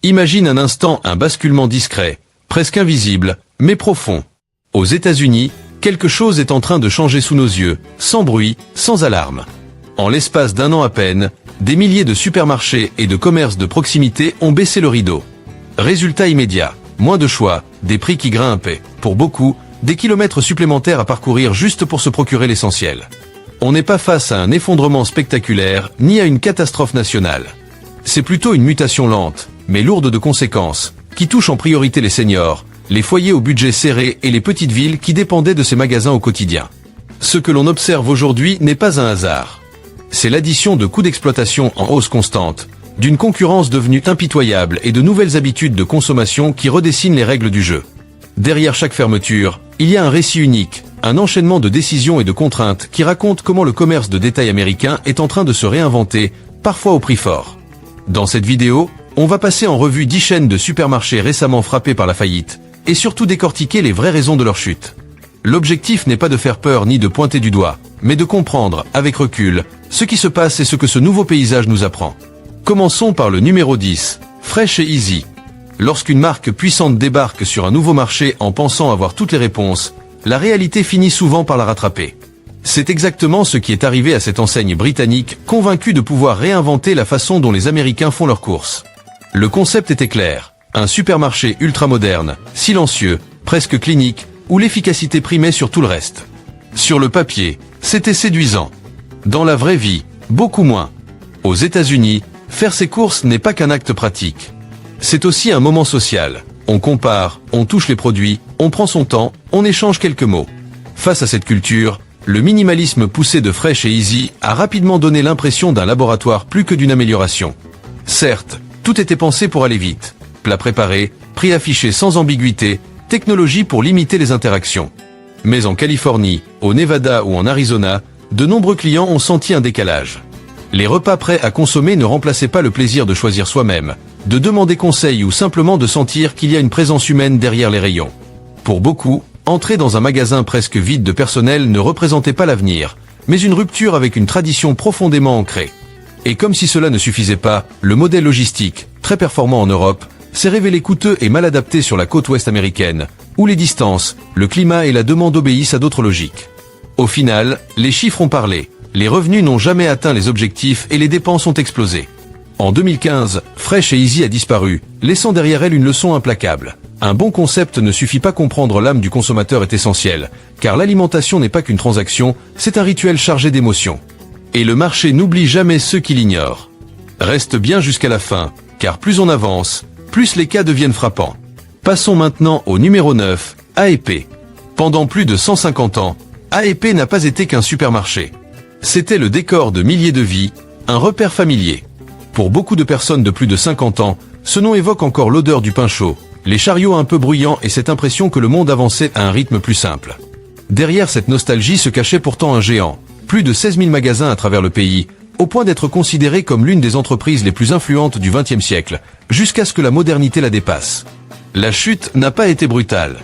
Imagine un instant un basculement discret, presque invisible, mais profond. Aux États-Unis, quelque chose est en train de changer sous nos yeux, sans bruit, sans alarme. En l'espace d'un an à peine, des milliers de supermarchés et de commerces de proximité ont baissé le rideau. Résultat immédiat, moins de choix, des prix qui grimpent, pour beaucoup, des kilomètres supplémentaires à parcourir juste pour se procurer l'essentiel. On n'est pas face à un effondrement spectaculaire, ni à une catastrophe nationale. C'est plutôt une mutation lente, mais lourde de conséquences, qui touche en priorité les seniors, les foyers au budget serré et les petites villes qui dépendaient de ces magasins au quotidien. Ce que l'on observe aujourd'hui n'est pas un hasard. C'est l'addition de coûts d'exploitation en hausse constante, d'une concurrence devenue impitoyable et de nouvelles habitudes de consommation qui redessinent les règles du jeu. Derrière chaque fermeture, il y a un récit unique, un enchaînement de décisions et de contraintes qui raconte comment le commerce de détail américain est en train de se réinventer, parfois au prix fort. Dans cette vidéo, on va passer en revue 10 chaînes de supermarchés récemment frappées par la faillite, et surtout décortiquer les vraies raisons de leur chute. L'objectif n'est pas de faire peur ni de pointer du doigt, mais de comprendre, avec recul, ce qui se passe et ce que ce nouveau paysage nous apprend. Commençons par le numéro 10, Fresh et Easy. Lorsqu'une marque puissante débarque sur un nouveau marché en pensant avoir toutes les réponses, la réalité finit souvent par la rattraper. C'est exactement ce qui est arrivé à cette enseigne britannique, convaincue de pouvoir réinventer la façon dont les Américains font leurs courses. Le concept était clair, un supermarché ultramoderne, silencieux, presque clinique, où l'efficacité primait sur tout le reste. Sur le papier, c'était séduisant. Dans la vraie vie, beaucoup moins. Aux États-Unis, faire ses courses n'est pas qu'un acte pratique. C'est aussi un moment social. On compare, on touche les produits, on prend son temps, on échange quelques mots. Face à cette culture, le minimalisme poussé de Fresh et Easy a rapidement donné l'impression d'un laboratoire plus que d'une amélioration. Certes, tout était pensé pour aller vite. Plats préparés, prix affichés sans ambiguïté, technologie pour limiter les interactions. Mais en Californie, au Nevada ou en Arizona, de nombreux clients ont senti un décalage. Les repas prêts à consommer ne remplaçaient pas le plaisir de choisir soi-même, de demander conseil ou simplement de sentir qu'il y a une présence humaine derrière les rayons. Pour beaucoup, entrer dans un magasin presque vide de personnel ne représentait pas l'avenir, mais une rupture avec une tradition profondément ancrée. Et comme si cela ne suffisait pas, le modèle logistique, très performant en Europe, s'est révélé coûteux et mal adapté sur la côte ouest américaine, où les distances, le climat et la demande obéissent à d'autres logiques. Au final, les chiffres ont parlé, les revenus n'ont jamais atteint les objectifs et les dépenses ont explosé. En 2015, Fresh et Easy a disparu, laissant derrière elle une leçon implacable. Un bon concept ne suffit pas, comprendre l'âme du consommateur est essentiel, car l'alimentation n'est pas qu'une transaction, c'est un rituel chargé d'émotions. Et le marché n'oublie jamais ceux qui l'ignorent. Reste bien jusqu'à la fin, car plus on avance, plus les cas deviennent frappants. Passons maintenant au numéro 9, A&P. Pendant plus de 150 ans, A&P n'a pas été qu'un supermarché. C'était le décor de milliers de vies, un repère familier. Pour beaucoup de personnes de plus de 50 ans, ce nom évoque encore l'odeur du pain chaud, les chariots un peu bruyants et cette impression que le monde avançait à un rythme plus simple. Derrière cette nostalgie se cachait pourtant un géant, plus de 16 000 magasins à travers le pays, au point d'être considéré comme l'une des entreprises les plus influentes du XXe siècle, jusqu'à ce que la modernité la dépasse. La chute n'a pas été brutale.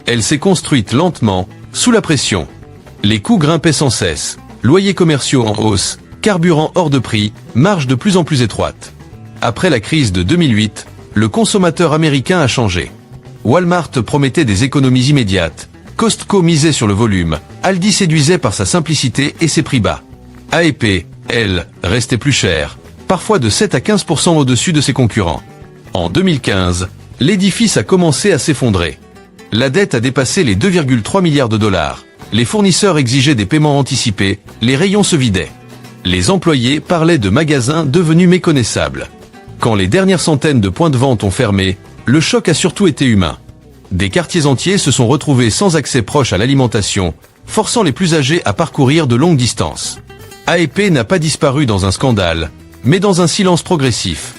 Elle s'est construite lentement, sous la pression. Les coûts grimpaient sans cesse, loyers commerciaux en hausse, carburant hors de prix, marges de plus en plus étroites. Après la crise de 2008, le consommateur américain a changé. Walmart promettait des économies immédiates, Costco misait sur le volume, Aldi séduisait par sa simplicité et ses prix bas. A&P, elle, restait plus chère, parfois de 7 à 15% au-dessus de ses concurrents. En 2015, l'édifice a commencé à s'effondrer. La dette a dépassé les 2,3 milliards de dollars. Les fournisseurs exigeaient des paiements anticipés, les rayons se vidaient. Les employés parlaient de magasins devenus méconnaissables. Quand les dernières centaines de points de vente ont fermé, le choc a surtout été humain. Des quartiers entiers se sont retrouvés sans accès proche à l'alimentation, forçant les plus âgés à parcourir de longues distances. A&P n'a pas disparu dans un scandale, mais dans un silence progressif.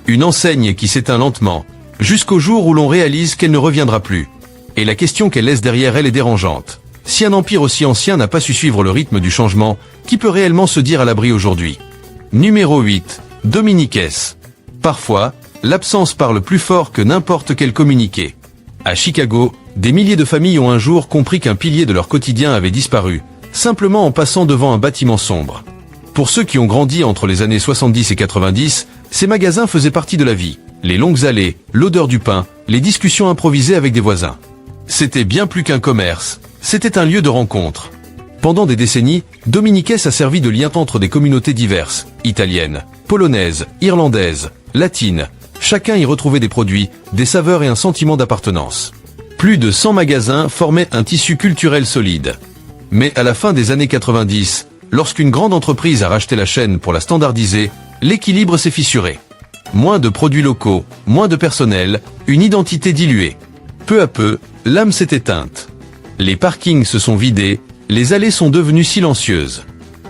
Une enseigne qui s'éteint lentement, jusqu'au jour où l'on réalise qu'elle ne reviendra plus. Et la question qu'elle laisse derrière elle est dérangeante. Si un empire aussi ancien n'a pas su suivre le rythme du changement, qui peut réellement se dire à l'abri aujourd'hui? Numéro 8. Dominiques. Parfois, l'absence parle plus fort que n'importe quel communiqué. À Chicago, des milliers de familles ont un jour compris qu'un pilier de leur quotidien avait disparu, simplement en passant devant un bâtiment sombre. Pour ceux qui ont grandi entre les années 70 et 90, ces magasins faisaient partie de la vie. Les longues allées, l'odeur du pain, les discussions improvisées avec des voisins. C'était bien plus qu'un commerce, c'était un lieu de rencontre. Pendant des décennies, Dominiquès a servi de lien entre des communautés diverses, italiennes, polonaises, irlandaises, latines. Chacun y retrouvait des produits, des saveurs et un sentiment d'appartenance. Plus de 100 magasins formaient un tissu culturel solide. Mais à la fin des années 90, lorsqu'une grande entreprise a racheté la chaîne pour la standardiser, l'équilibre s'est fissuré. Moins de produits locaux, moins de personnel, une identité diluée. Peu à peu, l'âme s'est éteinte. Les parkings se sont vidés, les allées sont devenues silencieuses.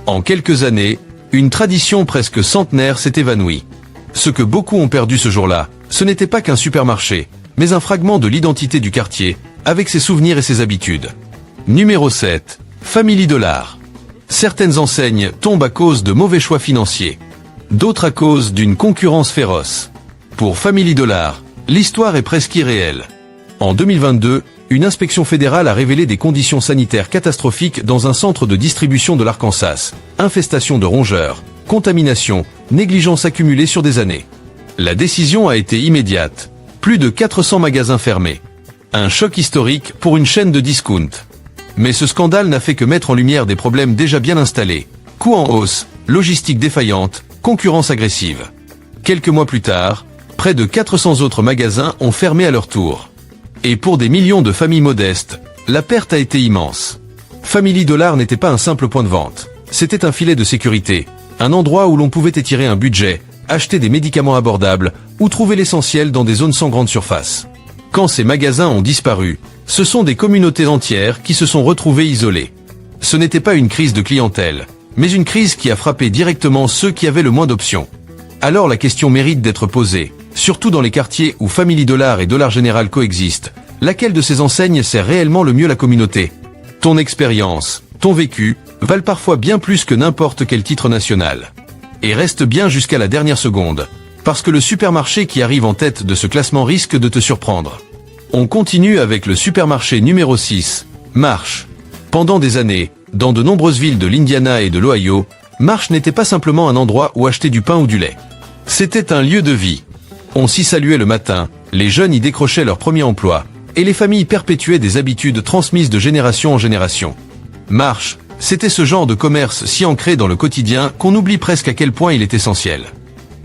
En quelques années, une tradition presque centenaire s'est évanouie. Ce que beaucoup ont perdu ce jour-là, ce n'était pas qu'un supermarché, mais un fragment de l'identité du quartier, avec ses souvenirs et ses habitudes. Numéro 7. Family Dollar. Certaines enseignes tombent à cause de mauvais choix financiers. D'autres à cause d'une concurrence féroce. Pour Family Dollar, l'histoire est presque irréelle. En 2022, une inspection fédérale a révélé des conditions sanitaires catastrophiques dans un centre de distribution de l'Arkansas. Infestation de rongeurs, contamination, négligence accumulée sur des années. La décision a été immédiate. Plus de 400 magasins fermés. Un choc historique pour une chaîne de discount. Mais ce scandale n'a fait que mettre en lumière des problèmes déjà bien installés. Coûts en hausse, logistique défaillante, concurrence agressive. Quelques mois plus tard, près de 400 autres magasins ont fermé à leur tour. Et pour des millions de familles modestes, la perte a été immense. Family Dollar n'était pas un simple point de vente. C'était un filet de sécurité, un endroit où l'on pouvait étirer un budget, acheter des médicaments abordables ou trouver l'essentiel dans des zones sans grande surface. Quand ces magasins ont disparu, ce sont des communautés entières qui se sont retrouvées isolées. Ce n'était pas une crise de clientèle, mais une crise qui a frappé directement ceux qui avaient le moins d'options. Alors la question mérite d'être posée, surtout dans les quartiers où Family Dollar et Dollar Général coexistent. Laquelle de ces enseignes sert réellement le mieux la communauté? Ton expérience, ton vécu, valent parfois bien plus que n'importe quel titre national. Et reste bien jusqu'à la dernière seconde, parce que le supermarché qui arrive en tête de ce classement risque de te surprendre. On continue avec le supermarché numéro 6, Marsh. Pendant des années, dans de nombreuses villes de l'Indiana et de l'Ohio, Marsh n'était pas simplement un endroit où acheter du pain ou du lait. C'était un lieu de vie. On s'y saluait le matin, les jeunes y décrochaient leur premier emploi, et les familles perpétuaient des habitudes transmises de génération en génération. Marsh, c'était ce genre de commerce si ancré dans le quotidien qu'on oublie presque à quel point il est essentiel.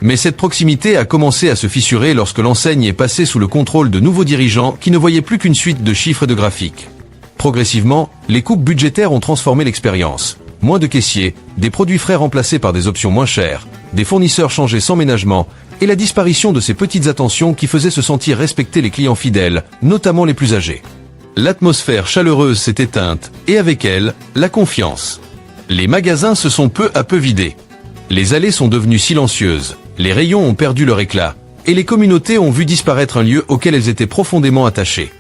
Mais cette proximité a commencé à se fissurer lorsque l'enseigne est passée sous le contrôle de nouveaux dirigeants qui ne voyaient plus qu'une suite de chiffres et de graphiques. Progressivement, les coupes budgétaires ont transformé l'expérience. Moins de caissiers, des produits frais remplacés par des options moins chères, des fournisseurs changés sans ménagement, et la disparition de ces petites attentions qui faisaient se sentir respecter les clients fidèles, notamment les plus âgés. L'atmosphère chaleureuse s'est éteinte, et avec elle, la confiance. Les magasins se sont peu à peu vidés. Les allées sont devenues silencieuses, les rayons ont perdu leur éclat, et les communautés ont vu disparaître un lieu auquel elles étaient profondément attachées.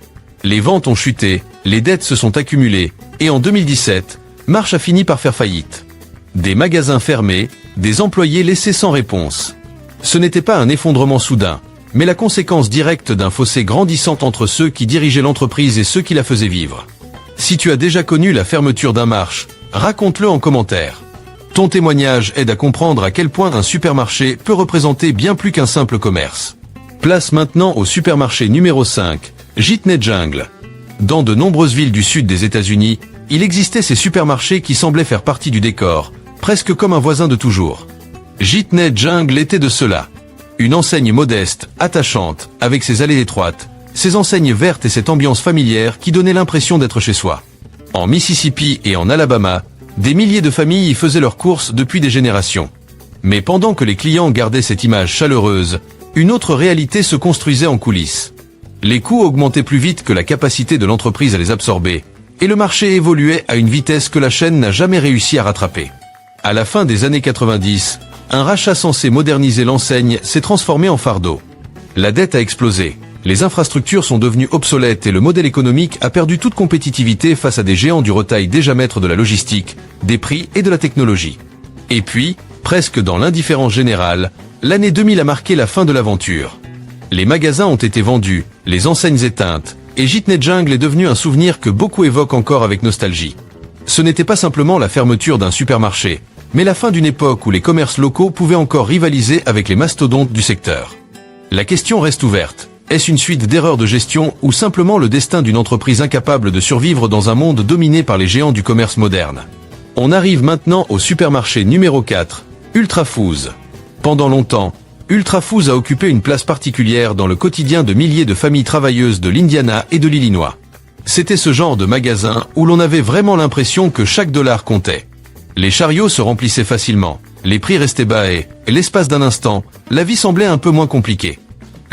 Les ventes ont chuté, les dettes se sont accumulées, et en 2017, Marsh a fini par faire faillite. Des magasins fermés, des employés laissés sans réponse. Ce n'était pas un effondrement soudain, mais la conséquence directe d'un fossé grandissant entre ceux qui dirigeaient l'entreprise et ceux qui la faisaient vivre. Si tu as déjà connu la fermeture d'un Marsh, raconte-le en commentaire. Ton témoignage aide à comprendre à quel point un supermarché peut représenter bien plus qu'un simple commerce. Place maintenant au supermarché numéro 5, Jitney Jungle. Dans de nombreuses villes du sud des États-Unis, il existait ces supermarchés qui semblaient faire partie du décor, presque comme un voisin de toujours. Jitney Jungle était de cela. Une enseigne modeste, attachante, avec ses allées étroites, ses enseignes vertes et cette ambiance familière qui donnait l'impression d'être chez soi. En Mississippi et en Alabama, des milliers de familles y faisaient leurs courses depuis des générations. Mais pendant que les clients gardaient cette image chaleureuse, une autre réalité se construisait en coulisses. Les coûts augmentaient plus vite que la capacité de l'entreprise à les absorber, et le marché évoluait à une vitesse que la chaîne n'a jamais réussi à rattraper. À la fin des années 90, un rachat censé moderniser l'enseigne s'est transformé en fardeau. La dette a explosé, les infrastructures sont devenues obsolètes et le modèle économique a perdu toute compétitivité face à des géants du retail déjà maîtres de la logistique, des prix et de la technologie. Et puis, presque dans l'indifférence générale, l'année 2000 a marqué la fin de l'aventure. Les magasins ont été vendus, les enseignes éteintes, et Jitney Jungle est devenu un souvenir que beaucoup évoquent encore avec nostalgie. Ce n'était pas simplement la fermeture d'un supermarché, mais la fin d'une époque où les commerces locaux pouvaient encore rivaliser avec les mastodontes du secteur. La question reste ouverte. Est-ce une suite d'erreurs de gestion ou simplement le destin d'une entreprise incapable de survivre dans un monde dominé par les géants du commerce moderne? On arrive maintenant au supermarché numéro 4, Ultra Foods. Pendant longtemps, Ultra Foods a occupé une place particulière dans le quotidien de milliers de familles travailleuses de l'Indiana et de l'Illinois. C'était ce genre de magasin où l'on avait vraiment l'impression que chaque dollar comptait. Les chariots se remplissaient facilement, les prix restaient bas et, l'espace d'un instant, la vie semblait un peu moins compliquée.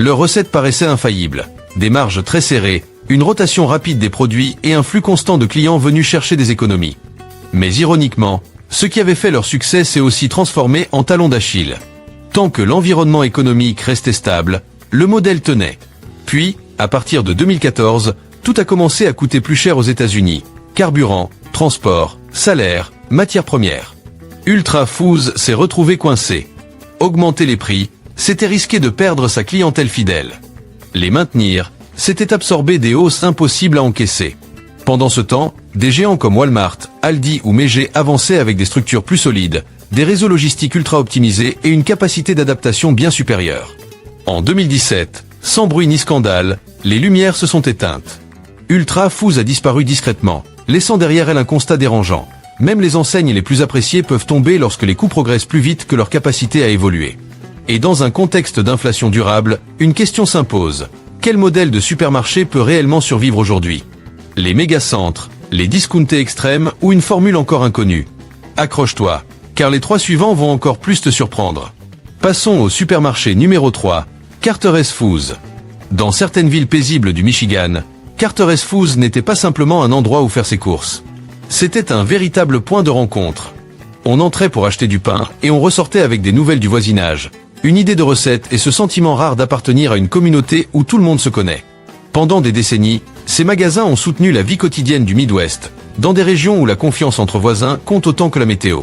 Leurs recettes paraissaient infaillibles, des marges très serrées, une rotation rapide des produits et un flux constant de clients venus chercher des économies. Mais ironiquement, ce qui avait fait leur succès s'est aussi transformé en talon d'Achille. Tant que l'environnement économique restait stable, le modèle tenait. Puis, à partir de 2014, tout a commencé à coûter plus cher aux États-Unis. Carburant, transport, salaire, matières premières. Ultra Foods s'est retrouvé coincé. Augmenter les prix, c'était risquer de perdre sa clientèle fidèle. Les maintenir, c'était absorber des hausses impossibles à encaisser. Pendant ce temps, des géants comme Walmart, Aldi ou Meijer avançaient avec des structures plus solides, des réseaux logistiques ultra optimisés et une capacité d'adaptation bien supérieure. En 2017, sans bruit ni scandale, les lumières se sont éteintes. Ultra Foods a disparu discrètement, laissant derrière elle un constat dérangeant. Même les enseignes les plus appréciées peuvent tomber lorsque les coûts progressent plus vite que leur capacité à évoluer. Et dans un contexte d'inflation durable, une question s'impose. Quel modèle de supermarché peut réellement survivre aujourd'hui? Les mégacentres, les discountés extrêmes ou une formule encore inconnue? Accroche-toi, car les trois suivants vont encore plus te surprendre. Passons au supermarché numéro 3, Carter's Foods. Dans certaines villes paisibles du Michigan, Carter's Foods n'était pas simplement un endroit où faire ses courses. C'était un véritable point de rencontre. On entrait pour acheter du pain et on ressortait avec des nouvelles du voisinage, une idée de recette et ce sentiment rare d'appartenir à une communauté où tout le monde se connaît. Pendant des décennies, ces magasins ont soutenu la vie quotidienne du Midwest, dans des régions où la confiance entre voisins compte autant que la météo.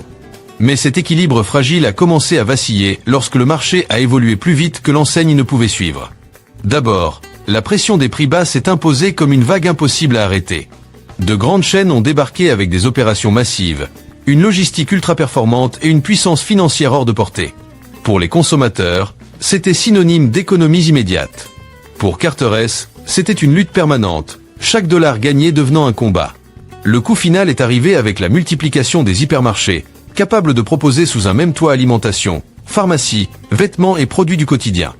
Mais cet équilibre fragile a commencé à vaciller lorsque le marché a évolué plus vite que l'enseigne ne pouvait suivre. D'abord, la pression des prix bas s'est imposée comme une vague impossible à arrêter. De grandes chaînes ont débarqué avec des opérations massives, une logistique ultra performante et une puissance financière hors de portée. Pour les consommateurs, c'était synonyme d'économies immédiates. Pour Carter's, c'était une lutte permanente, chaque dollar gagné devenant un combat. Le coût final est arrivé avec la multiplication des hypermarchés, capables de proposer sous un même toit alimentation, pharmacie, vêtements et produits du quotidien.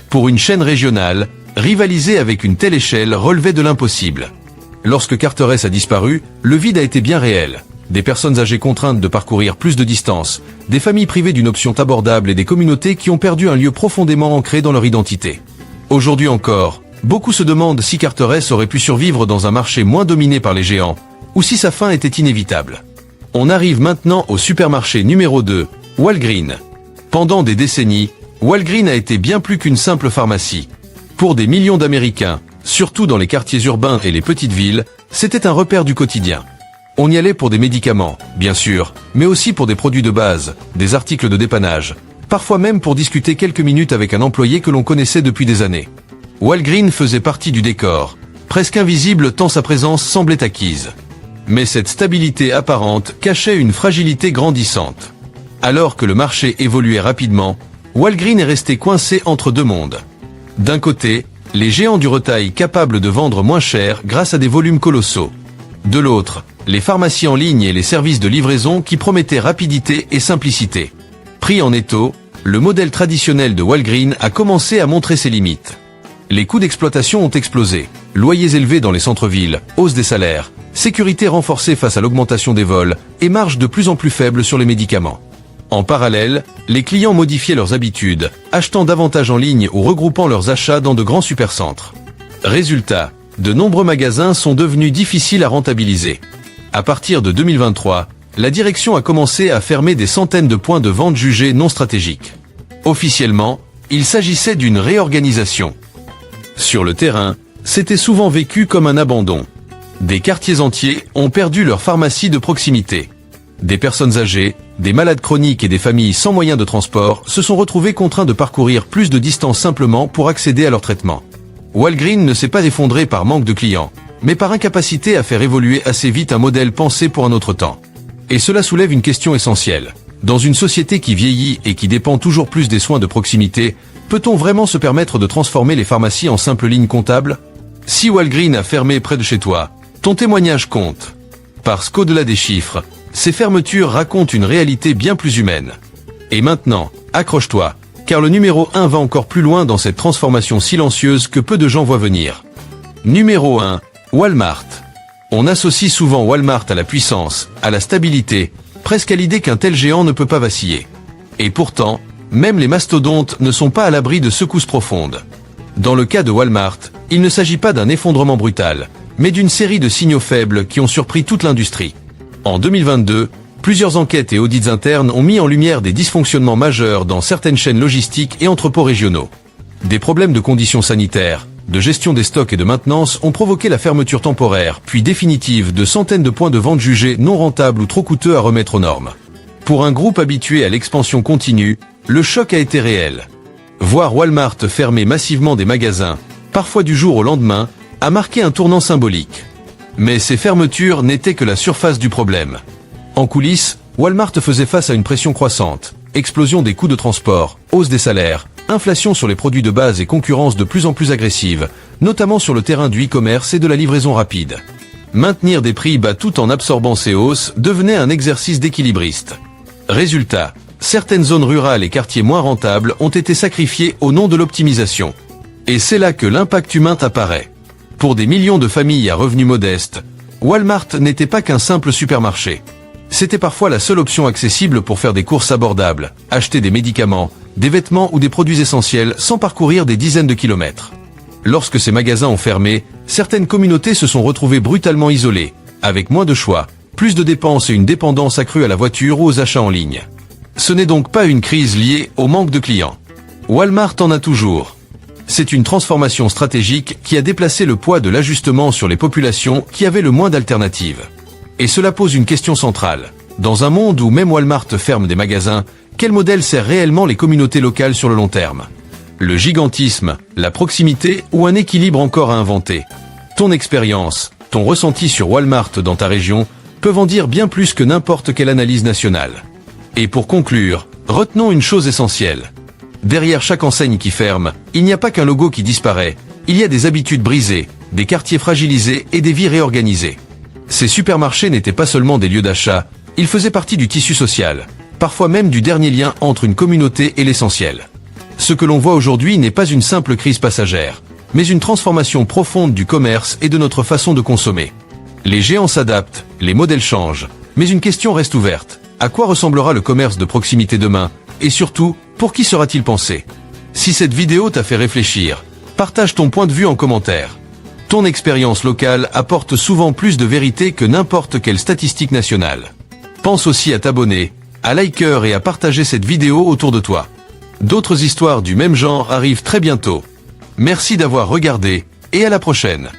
Pour une chaîne régionale, rivaliser avec une telle échelle relevait de l'impossible. Lorsque Carter's a disparu, le vide a été bien réel. Des personnes âgées contraintes de parcourir plus de distance, des familles privées d'une option abordable et des communautés qui ont perdu un lieu profondément ancré dans leur identité. Aujourd'hui encore, beaucoup se demandent si Carter's aurait pu survivre dans un marché moins dominé par les géants, ou si sa fin était inévitable. On arrive maintenant au supermarché numéro 2, Walgreens. Pendant des décennies, Walgreens a été bien plus qu'une simple pharmacie. Pour des millions d'Américains, surtout dans les quartiers urbains et les petites villes, c'était un repère du quotidien. On y allait pour des médicaments, bien sûr, mais aussi pour des produits de base, des articles de dépannage, parfois même pour discuter quelques minutes avec un employé que l'on connaissait depuis des années. Walgreens faisait partie du décor, presque invisible tant sa présence semblait acquise. Mais cette stabilité apparente cachait une fragilité grandissante. Alors que le marché évoluait rapidement, Walgreens est resté coincé entre deux mondes. D'un côté, les géants du retail capables de vendre moins cher grâce à des volumes colossaux. De l'autre, les pharmacies en ligne et les services de livraison qui promettaient rapidité et simplicité. Pris en étau, le modèle traditionnel de Walgreens a commencé à montrer ses limites. Les coûts d'exploitation ont explosé, loyers élevés dans les centres-villes, hausse des salaires, sécurité renforcée face à l'augmentation des vols et marge de plus en plus faible sur les médicaments. En parallèle, les clients modifiaient leurs habitudes, achetant davantage en ligne ou regroupant leurs achats dans de grands supercentres. Résultat, de nombreux magasins sont devenus difficiles à rentabiliser. À partir de 2023, la direction a commencé à fermer des centaines de points de vente jugés non stratégiques. Officiellement, il s'agissait d'une réorganisation. Sur le terrain, c'était souvent vécu comme un abandon. Des quartiers entiers ont perdu leur pharmacie de proximité. Des personnes âgées, des malades chroniques et des familles sans moyens de transport se sont retrouvés contraints de parcourir plus de distance simplement pour accéder à leur traitement. Walgreens ne s'est pas effondré par manque de clients, mais par incapacité à faire évoluer assez vite un modèle pensé pour un autre temps. Et cela soulève une question essentielle. Dans une société qui vieillit et qui dépend toujours plus des soins de proximité, Peut-on vraiment se permettre de transformer les pharmacies en simples lignes comptables? Si Walgreens a fermé près de chez toi, ton témoignage compte. Parce qu'au-delà des chiffres, ces fermetures racontent une réalité bien plus humaine. Et maintenant, accroche-toi, car le numéro 1 va encore plus loin dans cette transformation silencieuse que peu de gens voient venir. Numéro 1, Walmart. On associe souvent Walmart à la puissance, à la stabilité, presque à l'idée qu'un tel géant ne peut pas vaciller. Et pourtant, même les mastodontes ne sont pas à l'abri de secousses profondes. Dans le cas de Walmart, il ne s'agit pas d'un effondrement brutal, mais d'une série de signaux faibles qui ont surpris toute l'industrie. En 2022, plusieurs enquêtes et audits internes ont mis en lumière des dysfonctionnements majeurs dans certaines chaînes logistiques et entrepôts régionaux. Des problèmes de conditions sanitaires, de gestion des stocks et de maintenance ont provoqué la fermeture temporaire, puis définitive de centaines de points de vente jugés non rentables ou trop coûteux à remettre aux normes. Pour un groupe habitué à l'expansion continue, le choc a été réel. Voir Walmart fermer massivement des magasins, parfois du jour au lendemain, a marqué un tournant symbolique. Mais ces fermetures n'étaient que la surface du problème. En coulisses, Walmart faisait face à une pression croissante, explosion des coûts de transport, hausse des salaires, inflation sur les produits de base et concurrence de plus en plus agressive, notamment sur le terrain du e-commerce et de la livraison rapide. Maintenir des prix bas tout en absorbant ces hausses devenait un exercice d'équilibriste. Résultat, certaines zones rurales et quartiers moins rentables ont été sacrifiés au nom de l'optimisation. Et c'est là que l'impact humain apparaît. Pour des millions de familles à revenus modestes, Walmart n'était pas qu'un simple supermarché. C'était parfois la seule option accessible pour faire des courses abordables, acheter des médicaments, des vêtements ou des produits essentiels sans parcourir des dizaines de kilomètres. Lorsque ces magasins ont fermé, certaines communautés se sont retrouvées brutalement isolées, avec moins de choix, plus de dépenses et une dépendance accrue à la voiture ou aux achats en ligne. Ce n'est donc pas une crise liée au manque de clients. Walmart en a toujours. C'est une transformation stratégique qui a déplacé le poids de l'ajustement sur les populations qui avaient le moins d'alternatives. Et cela pose une question centrale. Dans un monde où même Walmart ferme des magasins, quel modèle sert réellement les communautés locales sur le long terme? Le gigantisme, la proximité ou un équilibre encore à inventer? Ton expérience, ton ressenti sur Walmart dans ta région peuvent en dire bien plus que n'importe quelle analyse nationale. Et pour conclure, retenons une chose essentielle. Derrière chaque enseigne qui ferme, il n'y a pas qu'un logo qui disparaît, il y a des habitudes brisées, des quartiers fragilisés et des vies réorganisées. Ces supermarchés n'étaient pas seulement des lieux d'achat, ils faisaient partie du tissu social, parfois même du dernier lien entre une communauté et l'essentiel. Ce que l'on voit aujourd'hui n'est pas une simple crise passagère, mais une transformation profonde du commerce et de notre façon de consommer. Les géants s'adaptent, les modèles changent, mais une question reste ouverte. À quoi ressemblera le commerce de proximité demain? Et surtout, pour qui sera-t-il pensé? Si cette vidéo t'a fait réfléchir, partage ton point de vue en commentaire. Ton expérience locale apporte souvent plus de vérité que n'importe quelle statistique nationale. Pense aussi à t'abonner, à liker et à partager cette vidéo autour de toi. D'autres histoires du même genre arrivent très bientôt. Merci d'avoir regardé, et à la prochaine.